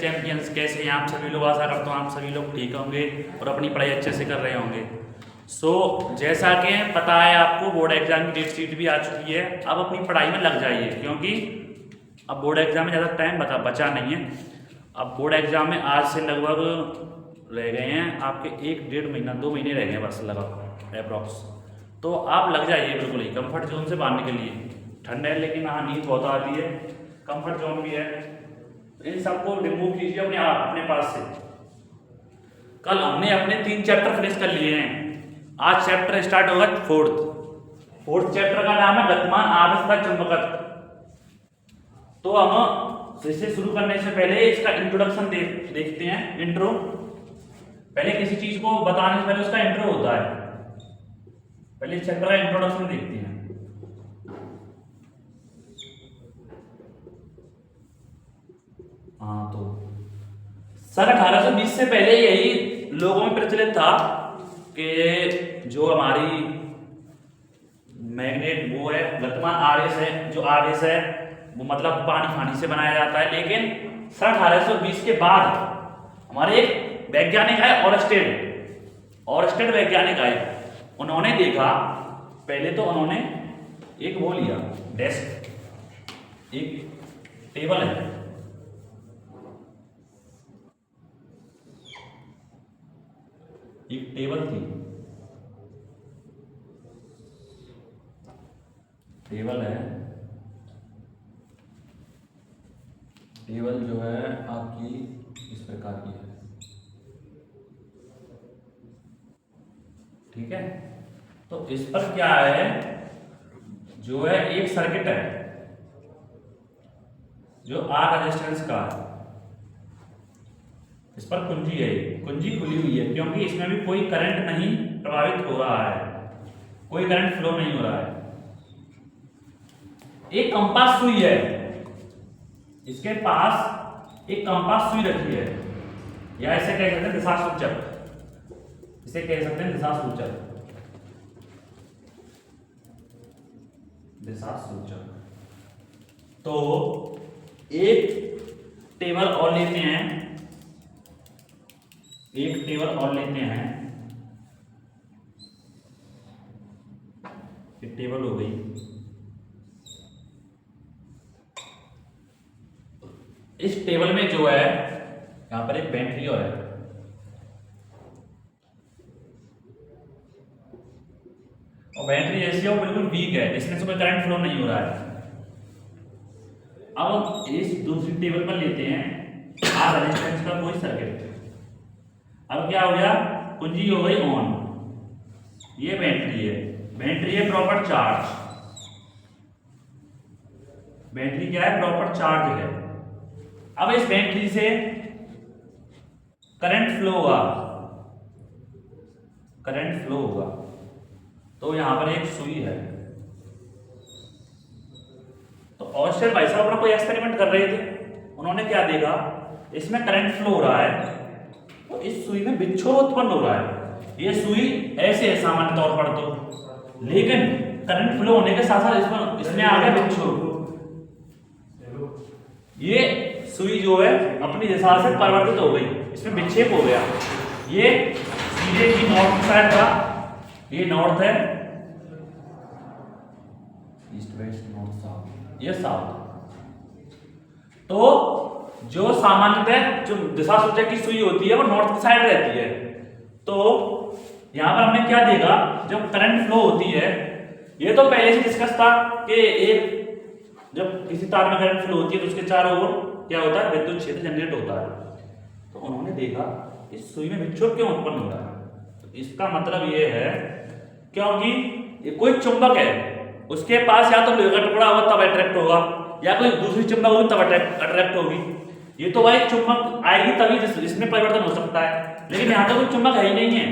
Champions, कैसे हैं आप सभी लोग। आशा करता हूँ आप सभी लोग ठीक होंगे और अपनी पढ़ाई अच्छे से कर रहे होंगे। जैसा कि पता है आपको, बोर्ड एग्जाम की डेट शीट भी आ चुकी है। अब अपनी पढ़ाई में लग जाइए, क्योंकि अब बोर्ड एग्जाम में ज़्यादा टाइम बचा नहीं है। अब बोर्ड एग्जाम में आज से लगभग रह गए हैं आपके 1-1.5 2 महीने रह गए हैं बस लगभग अप्रॉक्स। तो आप लग जाइए बिल्कुल ही कंफर्ट जोन से बाहर निकलिए। ठंड है लेकिन हाँ नींद बहुत आती है, कंफर्ट जोन भी है। इन सबको रिमूव कीजिए अपने पास से। कल हमने अपने 3 चैप्टर फिनिश कर लिए हैं। आज चैप्टर स्टार्ट होगा फोर्थ चैप्टर का नाम है गतिमान आवेशता चुंबकत्व। तो हम इसे शुरू करने से पहले इसका इंट्रोडक्शन देखते हैं। इंट्रो, पहले किसी चीज को बताने से पहले उसका इंट्रो होता है। पहले इस चैप्टर का इंट्रोडक्शन देखते हैं। हाँ, तो सन 1820 से पहले यही लोगों में प्रचलित था कि जो हमारी मैग्नेट वो है, गतिमान आवेश है, जो आवेश है वो मतलब पानी से बनाया जाता है। लेकिन सन 1820 के बाद हमारे एक वैज्ञानिक है ऑरस्टेड वैज्ञानिक आए। उन्होंने देखा, पहले तो उन्होंने एक वो लिया डेस्क, एक टेबल है, एक टेबल थी, टेबल है, टेबल जो है आपकी इस प्रकार की है, ठीक है। तो इस पर क्या है, जो है एक सर्किट है जो आर रेजिस्टेंस का है। इस पर कुंजी है, कुंजी खुली हुई है क्योंकि इसमें भी कोई करंट नहीं प्रवाहित हो रहा है, कोई करंट फ्लो नहीं हो रहा है। एक कंपास सुई है, इसके पास एक कंपास सुई रखी है, या इसे कह सकते हैं दिशा सूचक, इसे कह सकते हैं दिशा सूचक, दिशा सूचक। तो एक टेबल और लेते हैं, एक टेबल और लेते हैं, एक टेबल हो गई। इस टेबल में जो है यहां पर एक बैटरी और है, और बैटरी ऐसी है वो बिल्कुल वीक है, इसमें से कोई करंट फ्लो नहीं हो रहा है। अब हम इस दूसरी टेबल पर लेते हैं आर रेजिस्टेंस का कोई सर्किट। अब क्या हो गया, कुंजी हो गई ऑन, ये बैटरी है प्रॉपर चार्ज, बैटरी क्या है, प्रॉपर चार्ज है। अब इस बैटरी से करंट फ्लो होगा, तो यहां पर एक सुई है। तो ऑस्टेड भाई साहब अपना कोई एक्सपेरिमेंट कर रहे थे, उन्होंने क्या देखा, इसमें करंट फ्लो हो रहा है, तो इस सुई में विक्षोभ उत्पन्न हो रहा है। ये सुई ऐसे है सामान्य तौर पर तो, लेकिन करंट फ्लो होने के साथ साथ इसमें आ गया विक्षोभ। ये सुई जो है अपनी दिशा से परिवर्तित हो गई, इसमें विक्षेप हो गया। ये सीधे की नॉर्थ साइड था, ये नॉर्थ है, ईस्ट वेस्ट नॉर्थ साउथ, ये साउथ। तो जो सामान्यतः जो दिशा सूचक की सुई होती है वो नॉर्थ की साइड रहती है। तो यहां पर हमने क्या देखा, जब करंट फ्लो होती है, ये तो पहले से डिस्कस था कि एक जब किसी तार में करंट फ्लो होती है तो उसके चारों ओर क्या होता है, विद्युत क्षेत्र जनरेट होता है। तो उन्होंने देखा इस सुई में विक्षोभ क्यों उत्पन्न हो रहा है। तो इसका मतलब ये है क्योंकि ये कोई चुंबक है, उसके पास या तो लोहे का टुकड़ा होगा तब अट्रैक्ट होगा, या कोई दूसरी चुंबक होगी तब अट्रैक्ट होगी। ये तो भाई चुंबक आएगी तभी इसमें परिवर्तन हो सकता है, लेकिन यहाँ तो कोई चुंबक है ही नहीं है।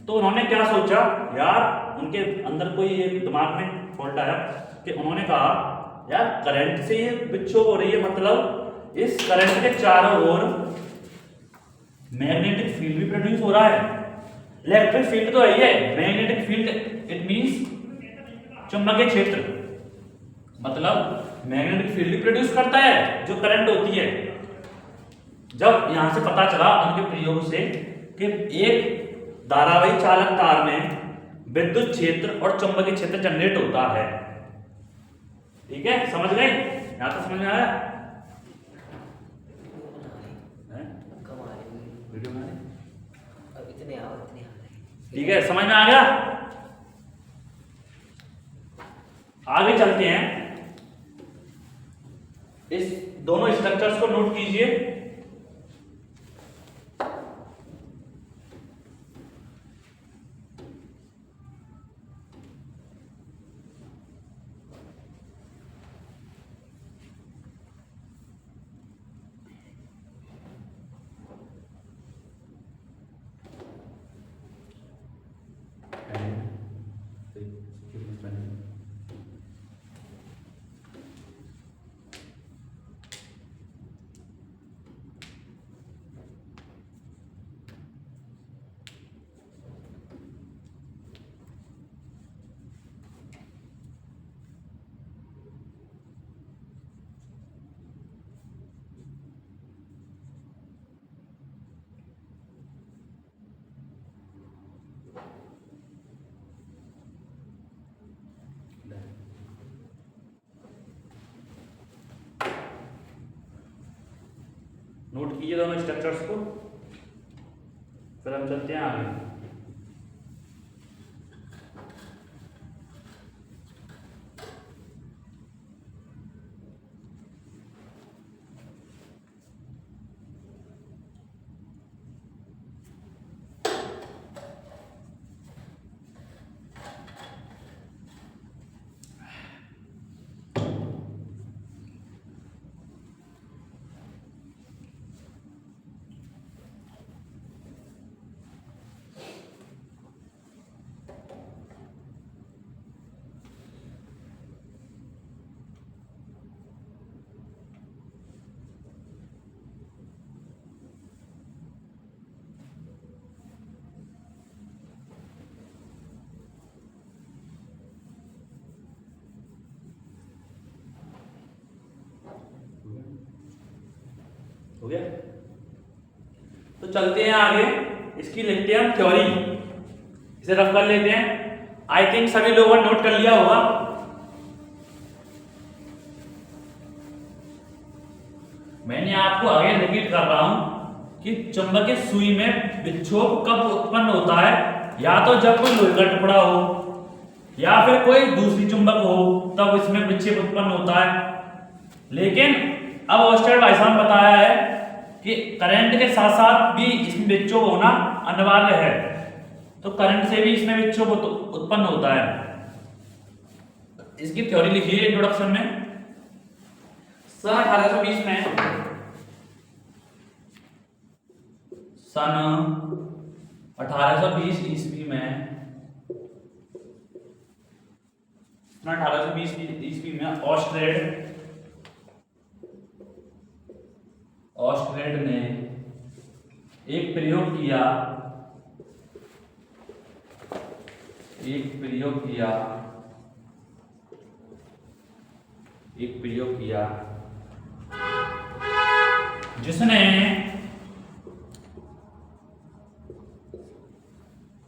तो उन्होंने क्या सोचा, यार उनके अंदर कोई ये दिमाग में फॉल्ट आया कि उन्होंने कहा यार करंट से ये विक्षोभ हो रही है, मतलब इस करंट के चारों ओर मैग्नेटिक फील्ड भी प्रोड्यूस हो रहा है। इलेक्ट्रिक फील्ड तो है ही है, मैग्नेटिक फील्ड इट मींस चुंबकीय क्षेत्र, मतलब मैग्नेटिक फील्ड भी प्रोड्यूस करता है जो करंट होती है, जब यहां से पता चला उनके प्रयोग से कि एक धारावाही चालक तार में विद्युत क्षेत्र और चुंबकीय क्षेत्र जनरेट होता है। ठीक है, समझ गए? यहां तो समझ में आया? वीडियो बना ठीक है, समझ में आ गया? आगे चलते हैं, इस दोनों स्ट्रक्चर्स को नोट कीजिए। नोट कीजिए दोनों स्ट्रक्चर्स को, फिर हम चलते हैं आगे। हो गया? तो चलते हैं आगे, इसकी लिखते हैं हम थ्योरी, इसे रफ कर लेते हैं। आई थिंक सभी लोगों ने नोट कर लिया होगा। मैंने आपको आगे रिपीट कर रहा हूं कि चुंबकीय सुई में विक्षोभ कब उत्पन्न होता है, या तो जब कोई लोहे का टुकड़ा हो या फिर कोई दूसरी चुंबक हो, तब इसमें विक्षेप उत्पन्न होता है। लेकिन अब ऑस्टेड भाई साहब बताया है कि करंट के साथ साथ भी इसमें विक्षोभ होना अनिवार्य है, तो करंट से भी इसमें विक्षोभ उत्पन्न होता है। इसकी थ्योरी लिखिए इंट्रोडक्शन में। सन 1820 में, सन 1820 ईस्वी में, 1820 ईस्वी में ऑस्ट्रेड ने एक प्रयोग किया,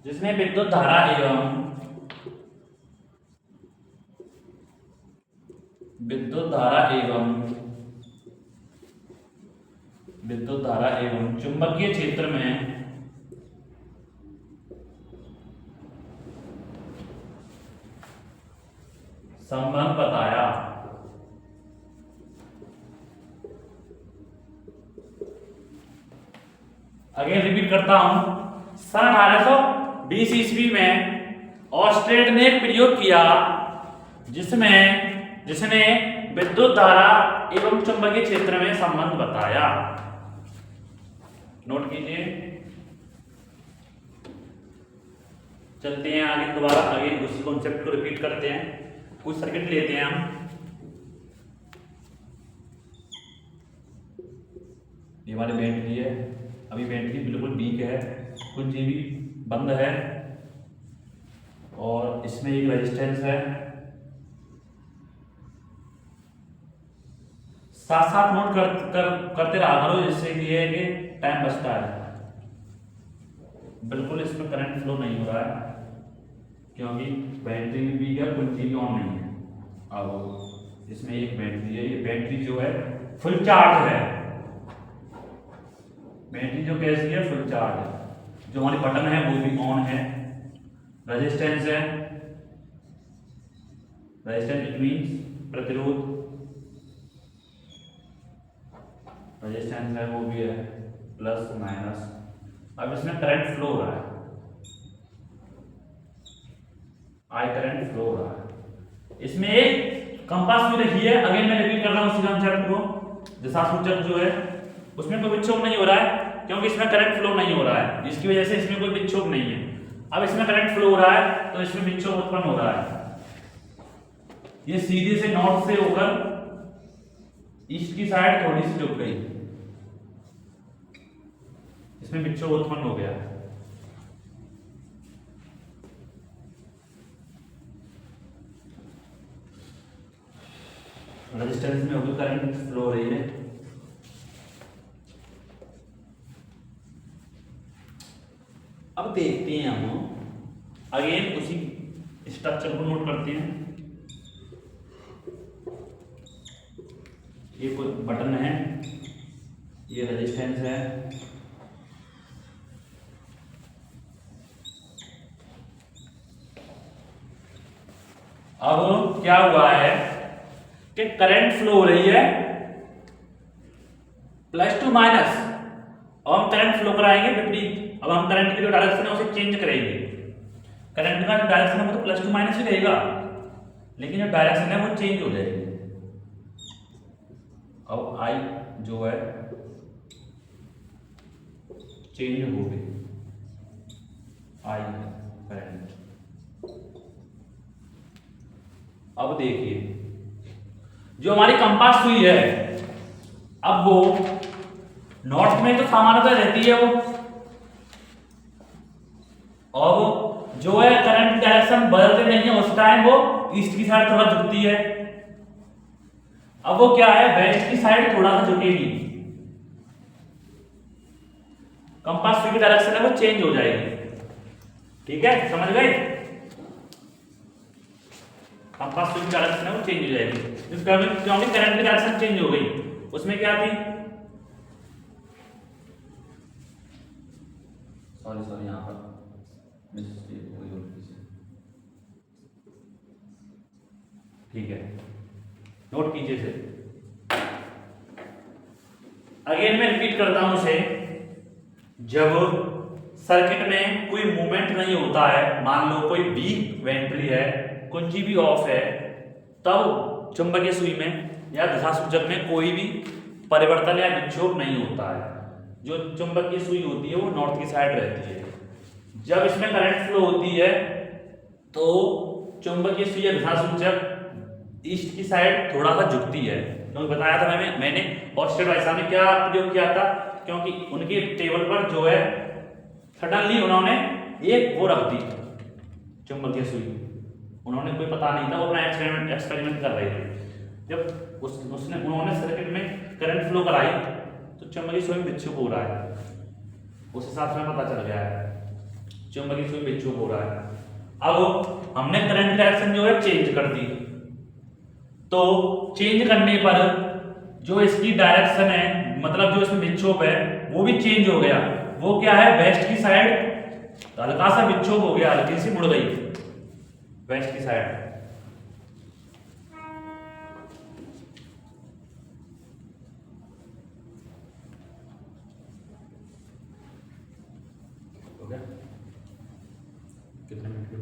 जिसने विद्युत धारा एवं चुंबकीय क्षेत्र में संबंध बताया। अगेन रिपीट करता हूं, सन 1820 ईस्वी में ऑस्ट्रेड ने एक प्रयोग किया जिसने विद्युत धारा एवं चुंबकीय क्षेत्र में संबंध बताया। नोट कीजिए। चलते हैं आगे, दोबारा आगे उसी कॉन्सेप्ट को रिपीट करते हैं। कुछ सर्किट लेते हैं हम। ये हमारी बैटरी है, अभी बैटरी बिल्कुल वीक है, कुछ जीबी बंद है, और इसमें एक रेजिस्टेंस है साथ साथ नोट करते रहा करो, जिससे कि ये है कि टाइम बचता है। बिल्कुल इसमें करंट फ्लो नहीं हो रहा है क्योंकि बैटरी भी वीक है, कुंजी भी ऑन नहीं है। अब इसमें एक बैटरी है, ये बैटरी जो है फुल चार्ज है। बैटरी जो कैसी है, फुल चार्ज है। जो हमारी बटन है वो भी ऑन है। रेजिस्टेंस है, रेजिस्टेंस इट मीन्स प्रतिरोध, रेजिस्टेंस है वो भी है, प्लस माइनस। अब इसमें करंट फ्लो हो रहा है, आई करंट फ्लो हो रहा है। इसमें एक कंपास भी रखी है, अगेन मैं रिपीट कर रहा हूँ उसी कॉन्सेप्ट को। दिशा सूचक जो है उसमें कोई विक्षोभ नहीं हो रहा है क्योंकि इसमें करंट फ्लो नहीं हो रहा है, जिसकी वजह से इसमें कोई विक्षोभ नहीं है। अब इसमें करंट फ्लो हो रहा है तो इसमें विक्षोभ उत्पन्न हो रहा है। ये सीधे से नॉर्थ से होकर ईस्ट की साइड थोड़ी सी झुक गई, इसमें विक्षोभ उत्पन्न हो गया। रेजिस्टेंस में होगी करंट फ्लो हो रही है। अब देखते हैं हम अगेन उसी स्ट्रक्चर को नोट करते हैं। ये कोई बटन है, ये रेजिस्टेंस है, अब क्या हुआ है कि करंट फ्लो हो रही है प्लस टू माइनस। अब हम करंट फ्लो कराएंगे विपरीत। अब हम करंट की जो डायरेक्शन है उसे चेंज करेंगे। करंट का जो डायरेक्शन है वो तो प्लस टू माइनस ही रहेगा, लेकिन जो डायरेक्शन है वो चेंज हो जाएगी। अब आई जो है चेंज हो गई, आई करंट। अब देखिए जो हमारी कंपास सुई है, अब वो नॉर्थ में तो सामान्यतः रहती है वो, और जो है करंट डायरेक्शन बदलते नहीं है, उस टाइम वो ईस्ट की साइड थोड़ा झुकती है। अब वो क्या है, वेस्ट की साइड थोड़ा सा झुकेगी। कंपास सुई की डायरेक्शन है वो चेंज हो जाएगी। ठीक है, समझ गए? कंपास सुई की डायरेक्शन है वो चेंज हो जाएगी क्योंकि करंट की डायरेक्शन चेंज हो गई। उसमें क्या थी, सॉरी यहां पर मिस्टेक हुई होगी। ठीक है, नोट कीजिए इसे। अगेन मैं रिपीट करता हूं इसे। जब सर्किट में कोई मूवमेंट नहीं होता है, मान लो कोई वीक बैटरी है, कुंजी भी ऑफ है, तब चुंबकीय सुई में या दिशा सूचक में कोई भी परिवर्तन या विक्षोभ नहीं होता है। जो चुंबकीय सुई होती है वो नॉर्थ की साइड रहती है। जब इसमें करंट फ्लो होती है तो चुंबकीय सुई या दिशा सूचक ईस्ट की साइड थोड़ा सा झुकती है। तो बताया था मैंने ऑस्टेड वाइसा में क्या प्रयोग किया था, क्योंकि उनके टेबल पर जो है सडनली उन्होंने एक वो रख दी चुंबकीय सुई। उन्होंने कोई पता नहीं था, वो अपना एक्सपेरिमेंट कर रहे थे। जब उन्होंने सर्किट में करंट फ्लो कराई तो चुंबकीय सुई में विक्षोभ हो रहा है। उस हिसाब से पता चल गया है चुंबकीय सुई में विक्षोभ हो रहा है। अब हमने करंट डायरेक्शन जो है चेंज कर दी, तो चेंज करने पर जो इसकी डायरेक्शन है, मतलब जो इसमें विक्षोभ है वो भी चेंज हो गया। वो क्या है, वेस्ट की साइड हल्का सा विक्षोभ हो गया, हल्की सी मुड़ गई वेस्ट की साइड। हो गया? कितने मिनट की?